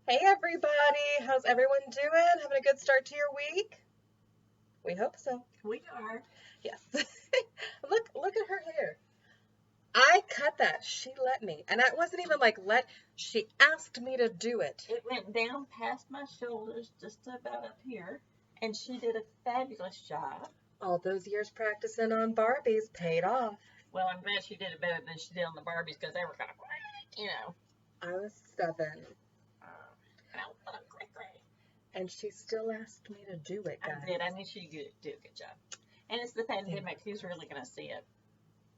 Hey everybody, how's everyone doing? Having a good start to your week? We hope so. We are. Yes. Look at her hair. I cut that. She let me. And that wasn't even like she asked me to do it. It went down past my shoulders, just about up here, and she did a fabulous job. All those years practicing on Barbies paid off. Well, I'm glad she did it better than she did on the Barbies because they were kind of quick, I was 7. And I was quick. And she still asked me to do it, guys. I did. I knew she'd do a good job. And it's the pandemic. Who's really going to see it?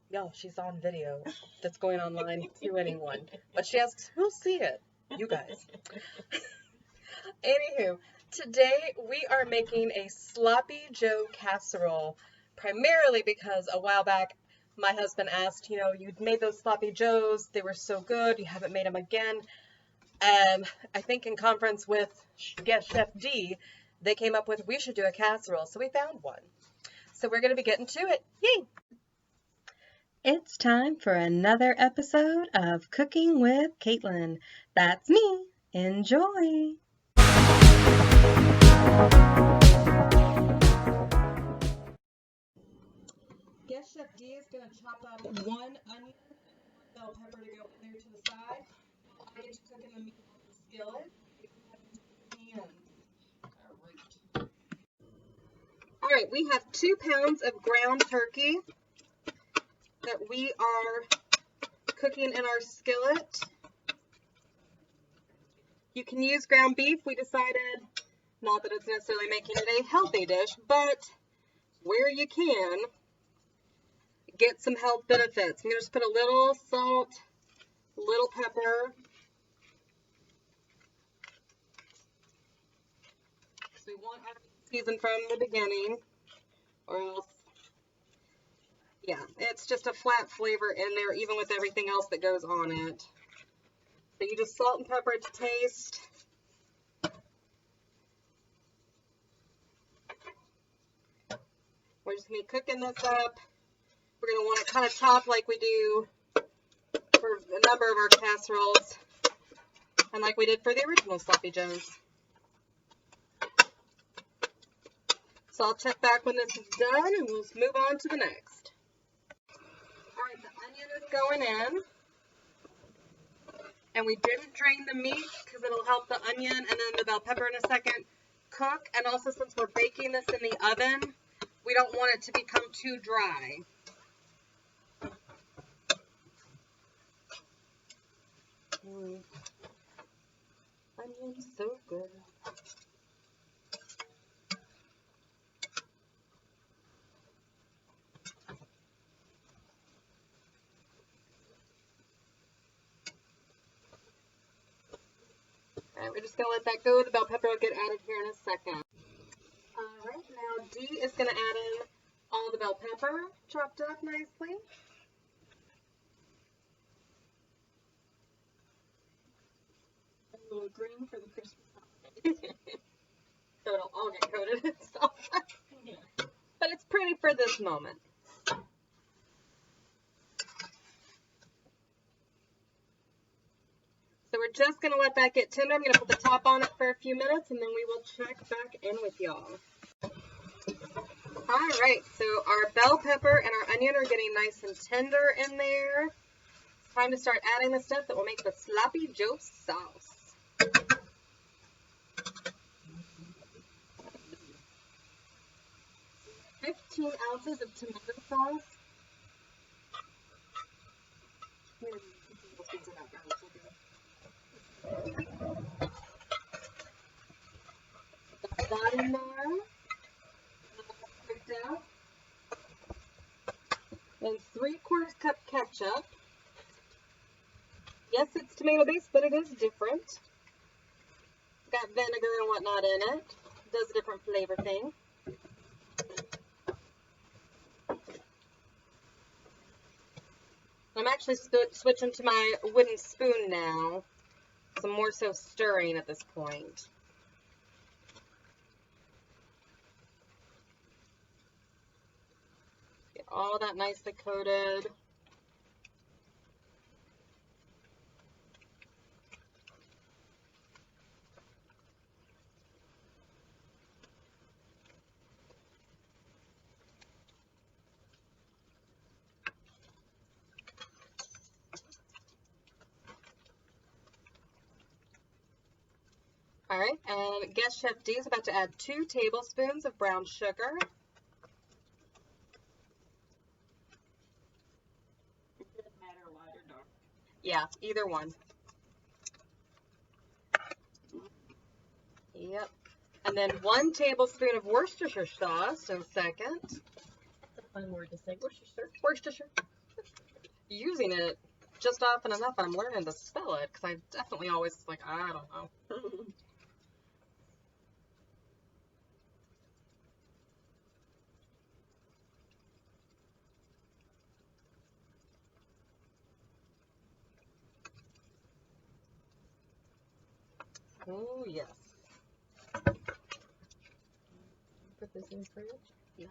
Y'all, she's on video. That's going online to anyone. But she asks, who'll see it? You guys. Anywho, today we are making a Sloppy Joe casserole, primarily because a while back my husband asked, you'd made those Sloppy Joes, they were so good, you haven't made them again. I think in conference with guest Chef D, they came up with we should do a casserole, so we found one. So we're going to be getting to it. Yay! It's time for another episode of Cooking with Kaitlin. That's me. Enjoy! Guest Chef D is going to chop up 1 onion, bell pepper to go in there to the side. I get to cook in the meat on the skillet. All right, we have 2 pounds of ground turkey that we are cooking in our skillet. You can use ground beef. We decided, not that it's necessarily making it a healthy dish, but where you can, get some health benefits. I'm going to just put a little salt, a little pepper. So we want our season from the beginning, or else, yeah, it's just a flat flavor in there, even with everything else that goes on it. So you just salt and pepper it to taste. We're just going to be cooking this up. We're going to want to kind of chop like we do for a number of our casseroles, and like we did for the original Sloppy Joes. So I'll check back when this is done, and we'll move on to the next. All right, the onion is going in. And we didn't drain the meat because it'll help the onion and then the bell pepper in a second cook. And also, since we're baking this in the oven, we don't want it to become too dry. Onion's so good. Alright, we're just going to let that go. The bell pepper will get added here in a second. Alright, now D is going to add in all the bell pepper, chopped up nicely. A little green for the Christmas. So it'll all get coated in salt. But it's pretty for this moment. So we're just going to let that get tender. I'm going to put the top on it for a few minutes, and then we will check back in with y'all. All right, so our bell pepper and our onion are getting nice and tender in there. It's time to start adding the stuff that will make the Sloppy Joe sauce. 15 ounces of tomato sauce. That in there. Out. And 3/4 cup ketchup. Yes, it's tomato based, but it is different. It's got vinegar and whatnot in it. It does a different flavor thing. I'm actually switching to my wooden spoon now. So I'm more so stirring at this point. Get all that nicely coated. All right, and guest chef D is about to add 2 tablespoons of brown sugar. It doesn't matter light or dark. Yeah, either one. Yep. And then 1 tablespoon of Worcestershire sauce in a second. That's a fun word to say. Worcestershire. Worcestershire. Using it just often enough, I'm learning to spell it because I definitely always like, I don't know. Oh, yes. Put this in fridge. Yeah.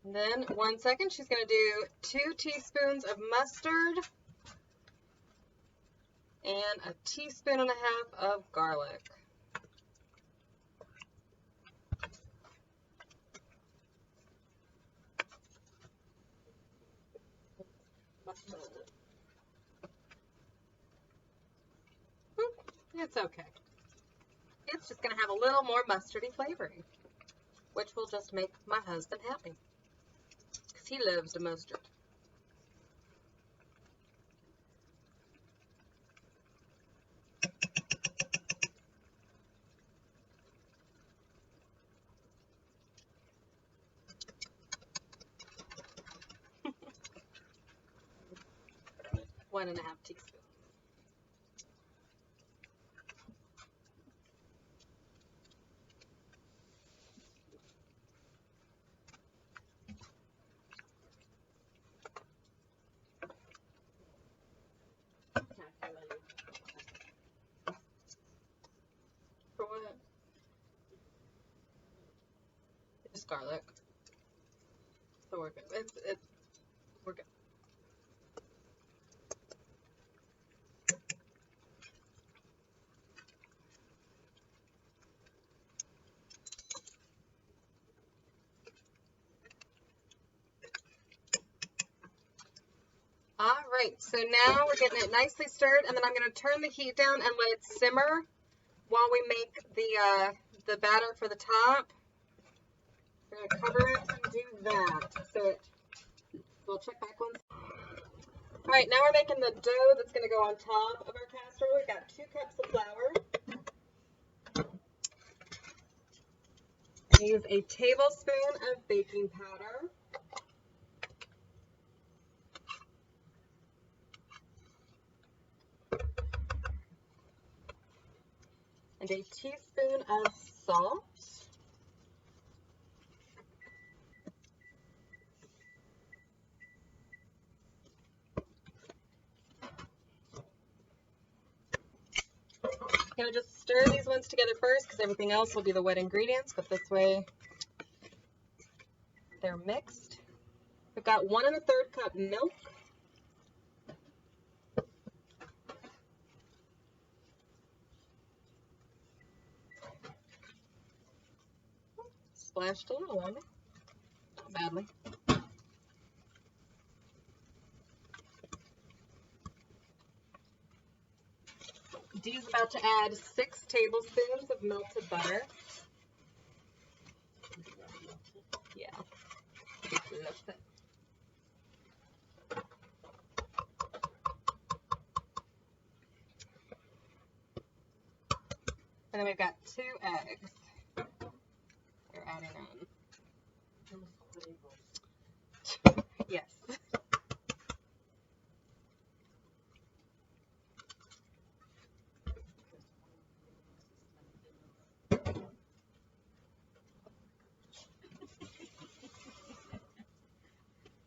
And then 1 second, she's going to do 2 teaspoons of mustard and a teaspoon and a half of garlic. It's okay. It's just going to have a little more mustardy flavoring, which will just make my husband happy because he loves the mustard. One and a half teaspoons. For what? Just garlic. So we're good. We're good. All right, so now we're getting it nicely stirred, and then I'm going to turn the heat down and let it simmer while we make the batter for the top. We're going to cover it and do that. So we'll check back once. All right, now we're making the dough that's going to go on top of our casserole. We've got 2 cups of flour. I use a tablespoon of baking powder. And a teaspoon of salt. I'm going to just stir these ones together first because everything else will be the wet ingredients, but this way they're mixed. We've got 1 1/3 cup milk. Splashed a little on it, not badly. Dee's about to add 6 tablespoons of melted butter. Yeah, loves it. And then we've got 2 eggs. They're adding in. Yes.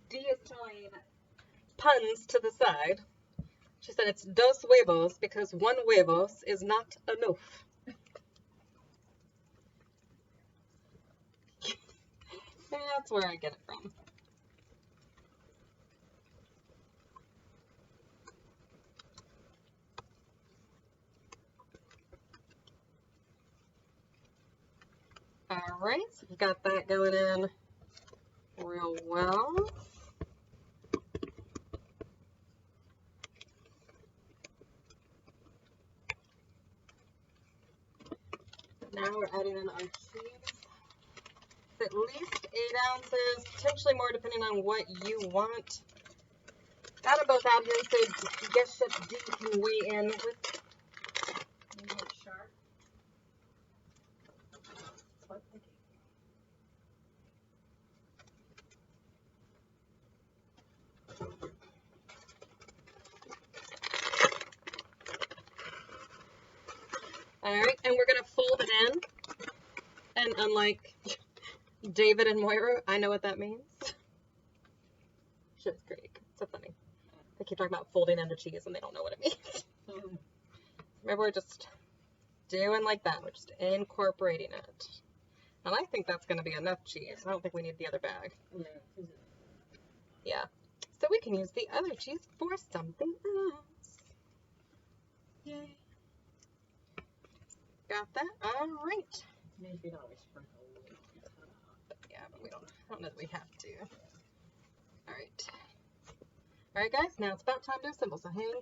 Dee is telling puns to the side. She said it's dos huevos because 1 huevos is not enough. That's where I get it from. All right, so we've got that going in real well. Now we're adding in our cheese. It's at least 8 ounces, potentially more depending on what you want. Got them both out here so guess Chef D can weigh in with. Sharp. Alright, and we're going to fold it in. And unlike David and Moira, I know what that means. Shit's Creek. So funny. They keep talking about folding in the cheese and they don't know what it means. Maybe we're just doing like that. We're just incorporating it. And I think that's going to be enough cheese. I don't think we need the other bag. Yeah. So we can use the other cheese for something else. Yay. Got that? Alright. Maybe not always sprinkle. Yeah, but I don't know that we have to. Alright. Alright guys, now it's about time to assemble, so hang.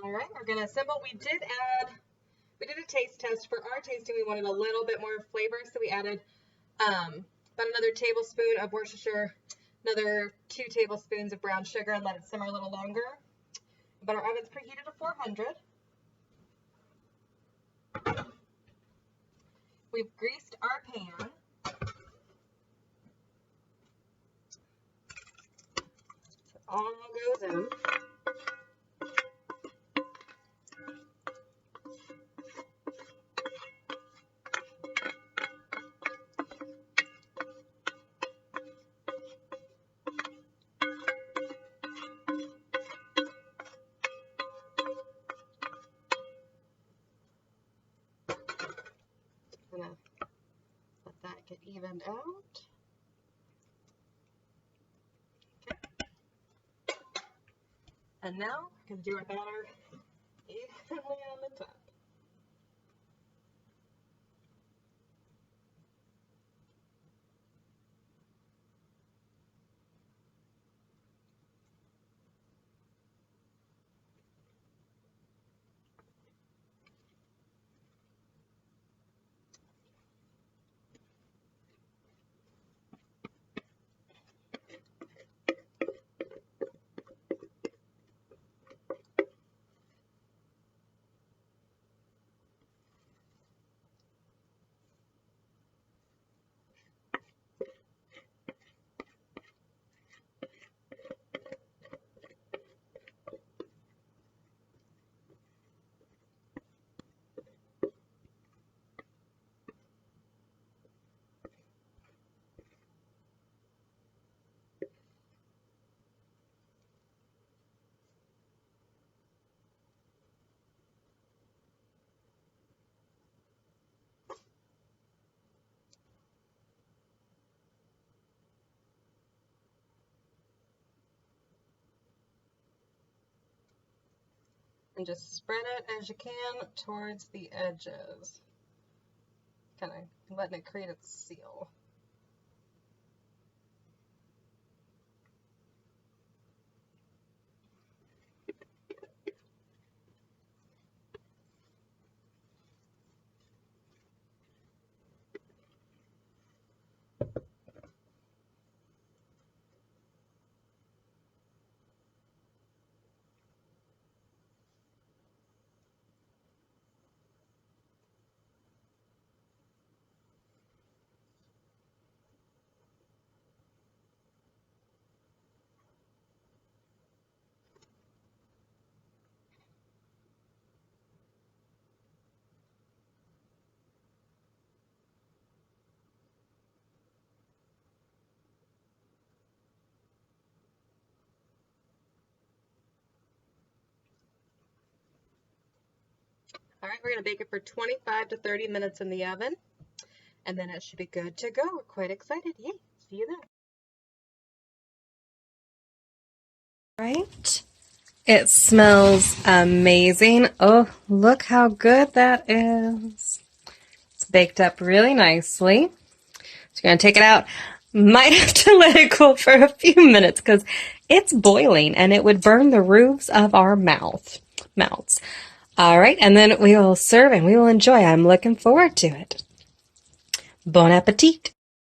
Alright, we're going to assemble. We did a taste test. For our tasting, we wanted a little bit more flavor, so we added about another tablespoon of Worcestershire, another 2 tablespoons of brown sugar, and let it simmer a little longer. But our oven's preheated to 400. We've greased our pan. So it all goes in. Gonna let that get evened out. Okay. And now we're gonna do our batter evenly on the top. And just spread it as you can towards the edges. Kind of letting it create its seal. All right, we're going to bake it for 25 to 30 minutes in the oven, and then it should be good to go. We're quite excited. Yay, see you then. Right. It smells amazing. Oh, look how good that is. It's baked up really nicely. So you're going to take it out. Might have to let it cool for a few minutes because it's boiling and it would burn the roofs of our mouth. melts. All right, and then we will serve and we will enjoy. I'm looking forward to it. Bon appetit.